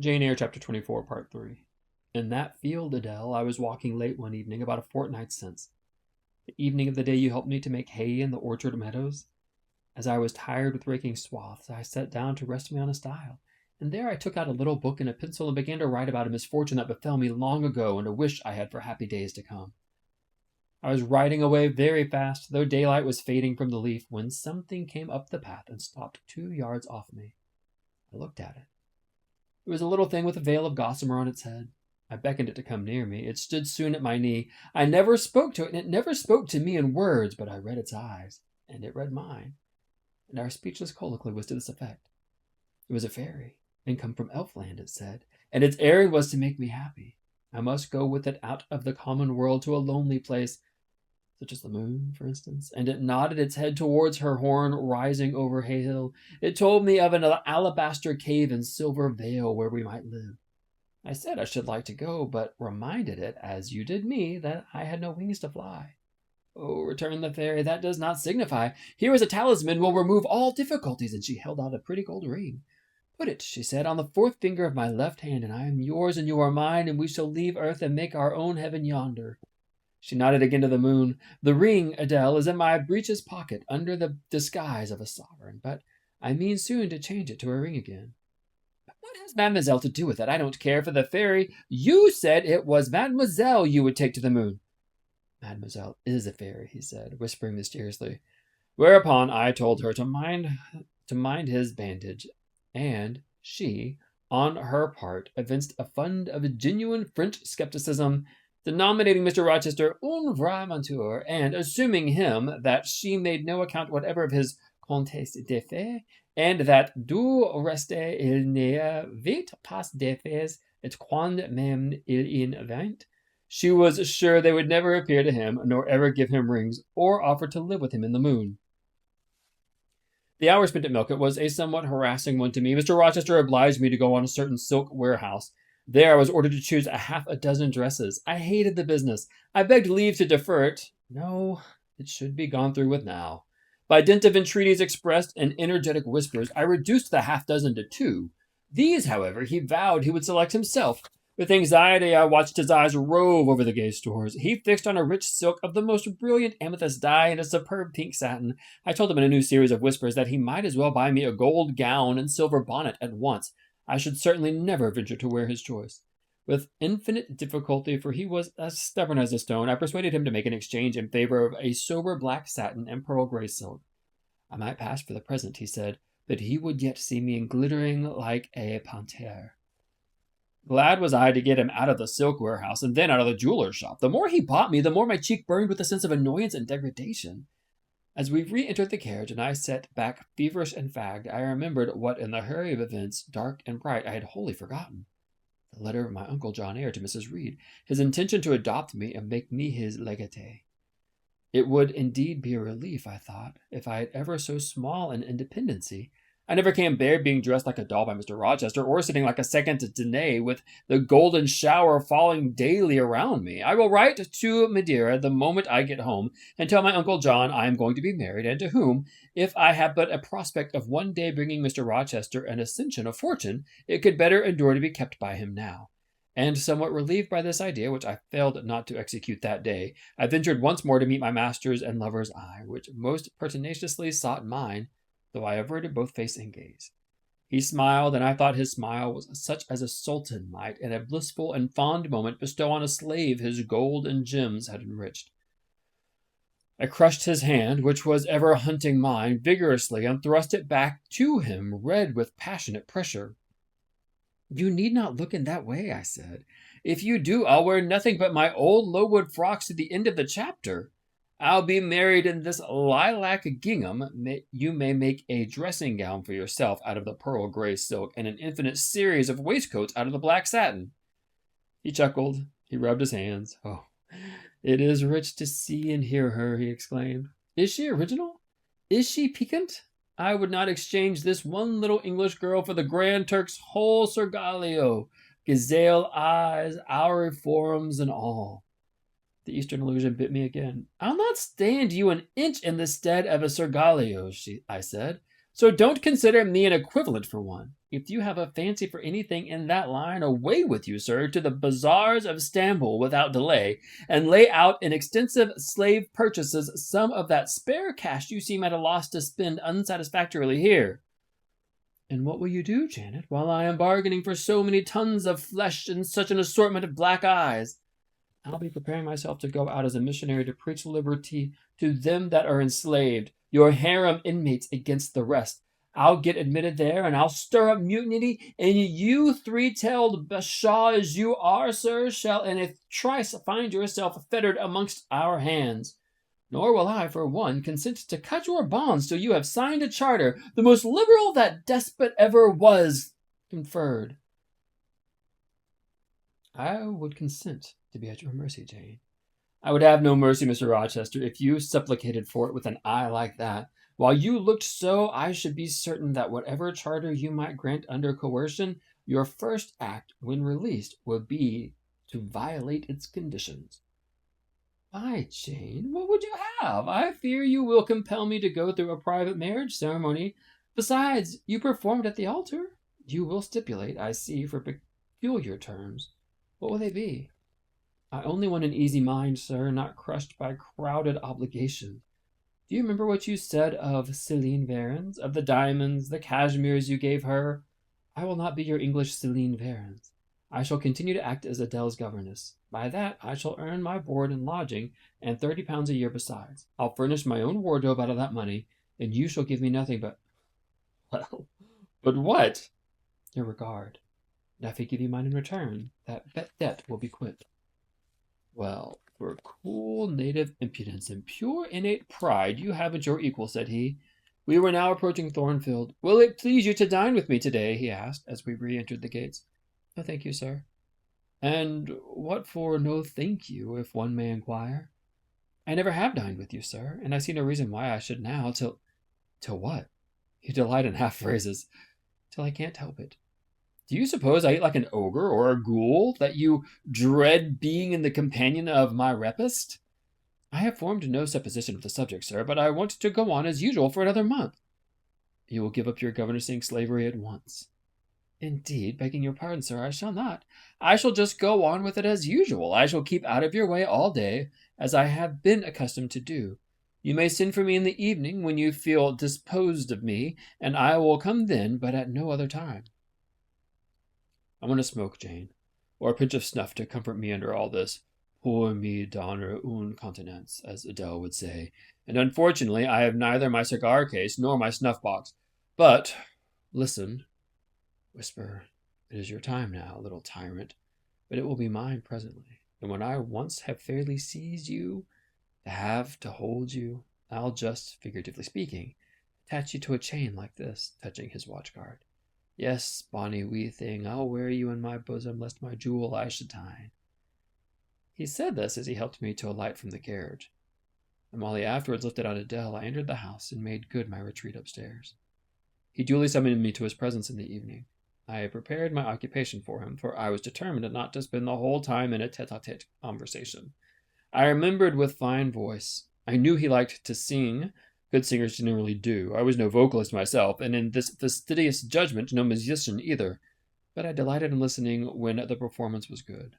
Jane Eyre, Chapter 24, Part 3. In that field, Adele, I was walking late one evening, about a fortnight since. The evening of the day you helped me to make hay in the orchard meadows. As I was tired with raking swaths, I sat down to rest me on a stile, and there I took out a little book and a pencil and began to write about a misfortune that befell me long ago and a wish I had for happy days to come. I was riding away very fast, though daylight was fading from the leaf, when something came up the path and stopped 2 yards off me. I looked at it. It was a little thing with a veil of gossamer on its head. I beckoned it to come near me. It stood soon at my knee. I never spoke to it, and it never spoke to me in words, but I read its eyes, and it read mine, and our speechless colloquy was to this effect. It was a fairy, and come from Elfland, it said, and its errand was to make me happy. I must go with it out of the common world to a lonely place, such as the moon, for instance, and it nodded its head towards her horn rising over Hay Hill. It told me of an alabaster cave and silver vale where we might live. I said I should like to go, but reminded it, as you did me, that I had no wings to fly. Oh, returned the fairy, that does not signify. Here is a talisman will remove all difficulties, and she held out a pretty gold ring. Put it, she said, on the fourth finger of my left hand, and I am yours and you are mine, and we shall leave earth and make our own heaven yonder. She nodded again to the moon. The ring, Adele, is in my breeches pocket, under the disguise of a sovereign, but I mean soon to change it to a ring again. But what has mademoiselle to do with it? I don't care for the fairy. You said it was mademoiselle you would take to the moon. Mademoiselle is a fairy, he said, whispering mysteriously. Whereupon I told her to mind his bandage, and she, on her part, evinced a fund of genuine French skepticism, denominating Mr. Rochester un vrai menteur, and assuming him that she made no account whatever of his Comtesse de Fay, and that du reste il n'avait pas d'effets, et quand même il en vint. She was sure they would never appear to him, nor ever give him rings, or offer to live with him in the moon. The hour spent at Millcote was a somewhat harassing one to me. Mr. Rochester obliged me to go on a certain silk warehouse. There I was ordered to choose half a dozen dresses. I hated the business. I begged leave to defer it. No, it should be gone through with now. By dint of entreaties expressed in energetic whispers, I reduced the half-dozen to 2. These, however, he vowed he would select himself. With anxiety, I watched his eyes rove over the gay stores. He fixed on a rich silk of the most brilliant amethyst dye and a superb pink satin. I told him in a new series of whispers that he might as well buy me a gold gown and silver bonnet at once. I should certainly never venture to wear his choice. With infinite difficulty, for he was as stubborn as a stone, I persuaded him to make an exchange in favor of a sober black satin and pearl gray silk. I might pass for the present, he said, but he would yet see me in glittering like a panthère. Glad was I to get him out of the silk warehouse and then out of the jeweler's shop. The more he bought me, the more my cheek burned with a sense of annoyance and degradation. As we re-entered the carriage and I sat back feverish and fagged, I remembered what in the hurry of events, dark and bright, I had wholly forgotten. The letter of my Uncle John Eyre to Mrs. Reed, his intention to adopt me and make me his legatee. It would indeed be a relief, I thought, if I had ever so small an independency. I never can bear being dressed like a doll by Mr. Rochester, or sitting like a second Danae with the golden shower falling daily around me. I will write to Madeira the moment I get home, and tell my Uncle John I am going to be married, and to whom, if I have but a prospect of one day bringing Mr. Rochester an accession of fortune, it could better endure to be kept by him now. And somewhat relieved by this idea, which I failed not to execute that day, I ventured once more to meet my master's and lover's eye, which most pertinaciously sought mine, though I averted both face and gaze. He smiled, and I thought his smile was such as a sultan might, in a blissful and fond moment, bestow on a slave his gold and gems had enriched. I crushed his hand, which was ever hunting mine, vigorously, and thrust it back to him, red with passionate pressure. You need not look in that way, I said. If you do, I'll wear nothing but my old Lowood frocks to the end of the chapter. I'll be married in this lilac gingham. You may make a dressing gown for yourself out of the pearl gray silk, and an infinite series of waistcoats out of the black satin. He chuckled. He rubbed his hands. Oh, it is rich to see and hear her, he exclaimed. Is she original? Is she piquant? I would not exchange this one little English girl for the Grand Turk's whole Sergalio, gazelle eyes, oury forums, and all. The Eastern illusion bit me again. I'll not stand you an inch in the stead of a Sergalio, I said. So don't consider me an equivalent for one. If you have a fancy for anything in that line, away with you, sir, to the bazaars of Stamboul without delay, and lay out in extensive slave purchases some of that spare cash you seem at a loss to spend unsatisfactorily here. And what will you do, Janet, while I am bargaining for so many tons of flesh and such an assortment of black eyes? I'll be preparing myself to go out as a missionary to preach liberty to them that are enslaved, your harem inmates against the rest. I'll get admitted there, and I'll stir up mutiny, and you three-tailed bashaw as you are, sir, shall in a trice find yourself fettered amongst our hands. Nor will I, for one, consent to cut your bonds till you have signed a charter, the most liberal that despot ever was conferred. I would consent to be at your mercy, Jane. I would have no mercy, Mr. Rochester, if you supplicated for it with an eye like that. While you looked so, I should be certain that whatever charter you might grant under coercion, your first act, when released, would be to violate its conditions. Why, Jane, what would you have? I fear you will compel me to go through a private marriage ceremony. Besides, you performed at the altar. You will stipulate, I see, for peculiar terms. What will they be? I only want an easy mind, sir, not crushed by crowded obligations. Do you remember what you said of Céline Varens, of the diamonds, the cashmeres you gave her? I will not be your English Céline Varens. I shall continue to act as Adèle's governess. By that I shall earn my board and lodging, and £30 a year besides. I'll furnish my own wardrobe out of that money, and you shall give me nothing but... Well, but what? Your regard. And if I give you mine in return, that debt will be quit. Well, for cool native impudence and pure innate pride you haven't your equal, said he. We were now approaching Thornfield. Will it please you to dine with me today? He asked, as we re-entered the gates. No, thank you, sir. And what for no thank you, if one may inquire? I never have dined with you, sir, and I see no reason why I should now, till what? You delight in half-phrases. Till I can't help it. Do you suppose I eat like an ogre or a ghoul, that you dread being in the companion of my rapist? I have formed no supposition of the subject, sir, but I want to go on as usual for another month. You will give up your governessing slavery at once. Indeed, begging your pardon, sir, I shall not. I shall just go on with it as usual. I shall keep out of your way all day, as I have been accustomed to do. You may send for me in the evening when you feel disposed of me, and I will come then, but at no other time. I want to smoke, Jane, or a pinch of snuff to comfort me under all this. Pour me donner une continence, as Adèle would say, and unfortunately I have neither my cigar case nor my snuff-box. But, listen, whisper, it is your time now, little tyrant, but it will be mine presently, and when I once have fairly seized you, to hold you, I'll just, figuratively speaking, attach you to a chain like this, touching his watch-guard. Yes, bonny wee thing, I'll wear you in my bosom, lest my jewel I should tine. He said this as he helped me to alight from the carriage, and while he afterwards lifted out Adèle, I entered the house and made good my retreat upstairs. He duly summoned me to his presence in the evening. I had prepared my occupation for him, for I was determined not to spend the whole time in a tete-a-tete conversation. I remembered with fine voice. I knew he liked to sing. Good singers generally do. I was no vocalist myself, and in this fastidious judgment no musician either, but I delighted in listening when the performance was good.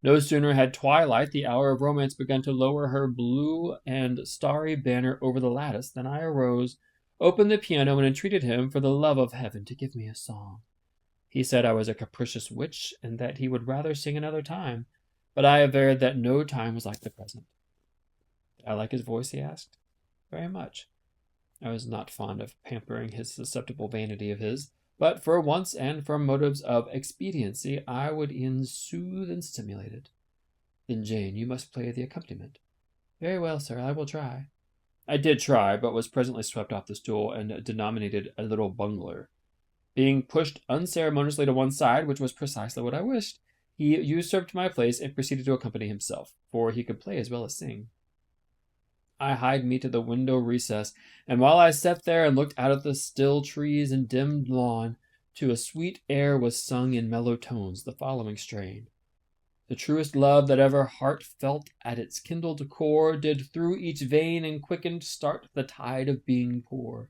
No sooner had twilight, the hour of romance, begun to lower her blue and starry banner over the lattice than I arose, opened the piano, and entreated him for the love of heaven to give me a song. He said I was a capricious witch, and that he would rather sing another time, but I averred that no time was like the present. Did I like his voice, he asked. Very much. I was not fond of pampering his susceptible vanity of his, but for once and from motives of expediency I would e'en soothe and stimulate it. Then, Jane, you must play the accompaniment. Very well, sir, I will try. I did try, but was presently swept off the stool and denominated a little bungler. Being pushed unceremoniously to one side, which was precisely what I wished, he usurped my place and proceeded to accompany himself, for he could play as well as sing. I hied me to the window recess, and while I sat there and looked out at the still trees and dimmed lawn, to a sweet air was sung in mellow tones the following strain. The truest love that ever heart felt at its kindled core did through each vein and quickened start the tide of being pour.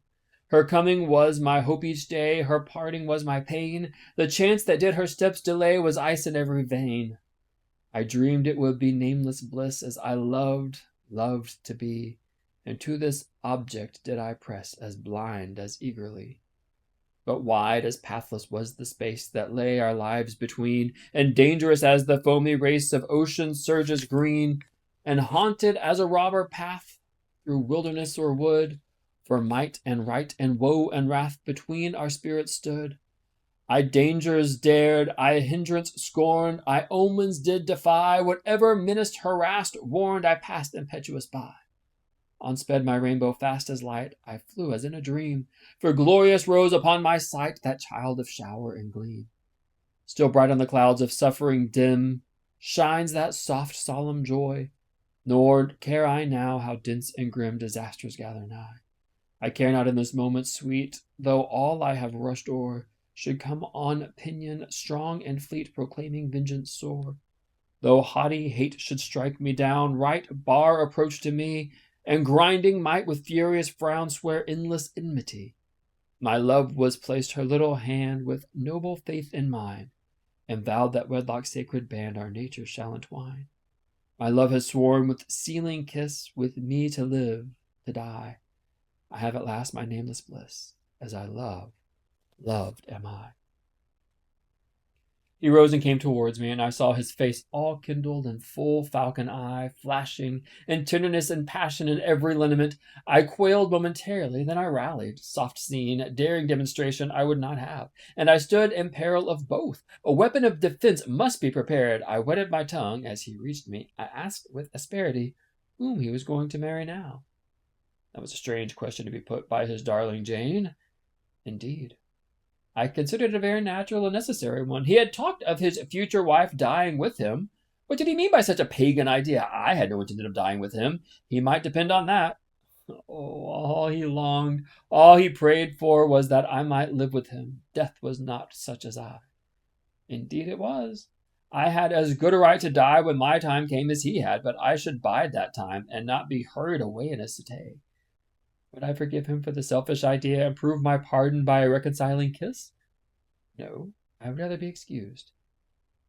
Her coming was my hope each day, her parting was my pain. The chance that did her steps delay was ice in every vein. I dreamed it would be nameless bliss as I loved to be, and to this object did I press as blind as eagerly. But wide as pathless was the space that lay our lives between, and dangerous as the foamy race of ocean surges green, and haunted as a robber path through wilderness or wood, for might and right and woe and wrath between our spirits stood. I dangers dared, I hindrance scorned, I omens did defy, whatever menaced, harassed, warned, I passed impetuous by. On sped my rainbow fast as light, I flew as in a dream, for glorious rose upon my sight that child of shower and gleam. Still bright on the clouds of suffering dim shines that soft solemn joy, nor care I now how dense and grim disasters gather nigh. I care not in this moment sweet, though all I have rushed o'er should come on pinion strong and fleet, proclaiming vengeance sore. Though haughty hate should strike me down, right bar approach to me, and grinding might with furious frown swear endless enmity. My love was placed her little hand with noble faith in mine, and vowed that wedlock's sacred band our natures shall entwine. My love has sworn with sealing kiss with me to live, to die. I have at last my nameless bliss, as I loved am I. He rose and came towards me, and I saw his face all kindled and full falcon eye, flashing in tenderness and passion in every lineament. I quailed momentarily, then I rallied. Soft scene, daring demonstration I would not have, and I stood in peril of both. A weapon of defense must be prepared. I wetted my tongue as he reached me. I asked with asperity whom he was going to marry now. That was a strange question to be put by his darling Jane. Indeed, I considered it a very natural and necessary one. He had talked of his future wife dying with him. What did he mean by such a pagan idea? I had no intention of dying with him. He might depend on that. Oh, all he longed, all he prayed for was that I might live with him. Death was not such as I. Indeed it was. I had as good a right to die when my time came as he had, but I should bide that time and not be hurried away in a cité. Would I forgive him for the selfish idea and prove my pardon by a reconciling kiss? No, I would rather be excused.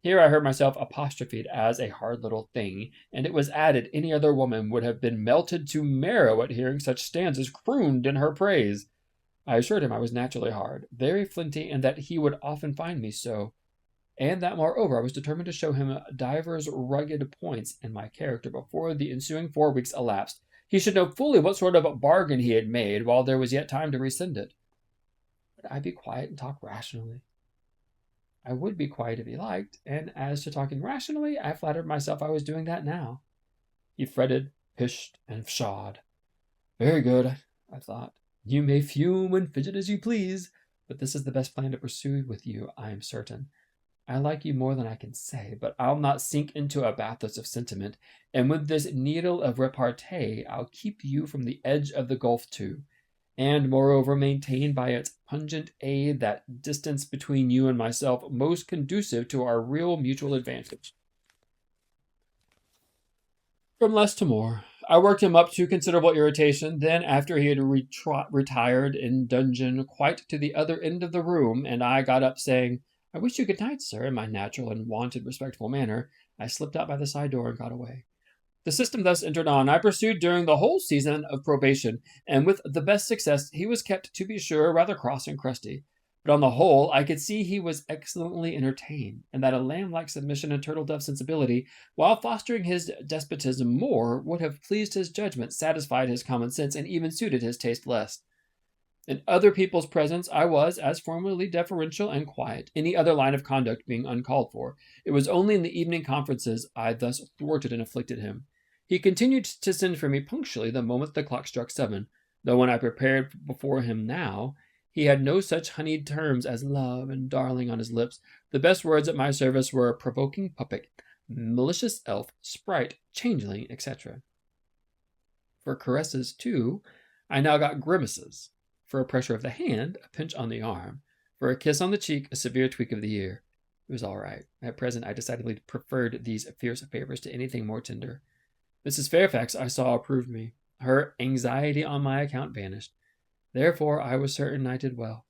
Here I heard myself apostrophed as a hard little thing, and it was added any other woman would have been melted to marrow at hearing such stanzas crooned in her praise. I assured him I was naturally hard, very flinty, and that he would often find me so, and that moreover I was determined to show him divers rugged points in my character before the ensuing 4 weeks elapsed. He should know fully what sort of bargain he had made while there was yet time to rescind it. Would I be quiet and talk rationally? I would be quiet if he liked, and as to talking rationally, I flattered myself I was doing that now. He fretted, pished, and pshawed. Very good, I thought. You may fume and fidget as you please, but this is the best plan to pursue with you, I am certain. I like you more than I can say, but I'll not sink into a bathos of sentiment, and with this needle of repartee I'll keep you from the edge of the gulf too, and moreover maintain by its pungent aid that distance between you and myself most conducive to our real mutual advantage. From less to more, I worked him up to considerable irritation. Then, after he had retired in dudgeon quite to the other end of the room, and I got up saying, I wish you good night, sir, in my natural and wonted respectful manner, I slipped out by the side door and got away. The system thus entered on, I pursued during the whole season of probation, and with the best success. He was kept, to be sure, rather cross and crusty, but on the whole I could see he was excellently entertained, and that a lamb-like submission and turtle-dove sensibility, while fostering his despotism more, would have pleased his judgment, satisfied his common sense, and even suited his taste less. In other people's presence I was, as formerly, deferential and quiet, any other line of conduct being uncalled for. It was only in the evening conferences I thus thwarted and afflicted him. He continued to send for me punctually the moment the clock struck 7, though when I prepared before him now, he had no such honeyed terms as love and darling on his lips. The best words at my service were provoking puppet, malicious elf, sprite, changeling, etc. For caresses, too, I now got grimaces. For a pressure of the hand, a pinch on the arm. For a kiss on the cheek, a severe tweak of the ear. It was all right. At present, I decidedly preferred these fierce favors to anything more tender. Mrs. Fairfax, I saw, approved me. Her anxiety on my account vanished. Therefore I was certain I did well.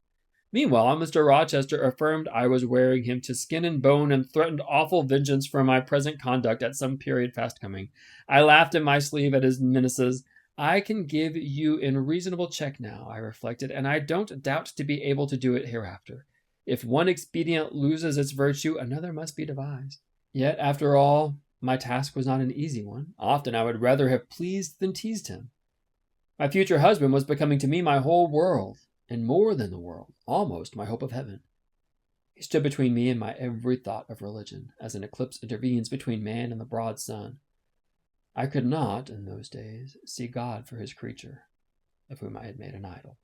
Meanwhile, Mr. Rochester affirmed I was wearing him to skin and bone and threatened awful vengeance for my present conduct at some period fast coming. I laughed in my sleeve at his menaces. I can give you in reasonable check now, I reflected, and I don't doubt to be able to do it hereafter. If one expedient loses its virtue, another must be devised. Yet, after all, my task was not an easy one. Often I would rather have pleased than teased him. My future husband was becoming to me my whole world, and more than the world, almost my hope of heaven. He stood between me and my every thought of religion, as an eclipse intervenes between man and the broad sun. I could not, in those days, see God for his creature, of whom I had made an idol.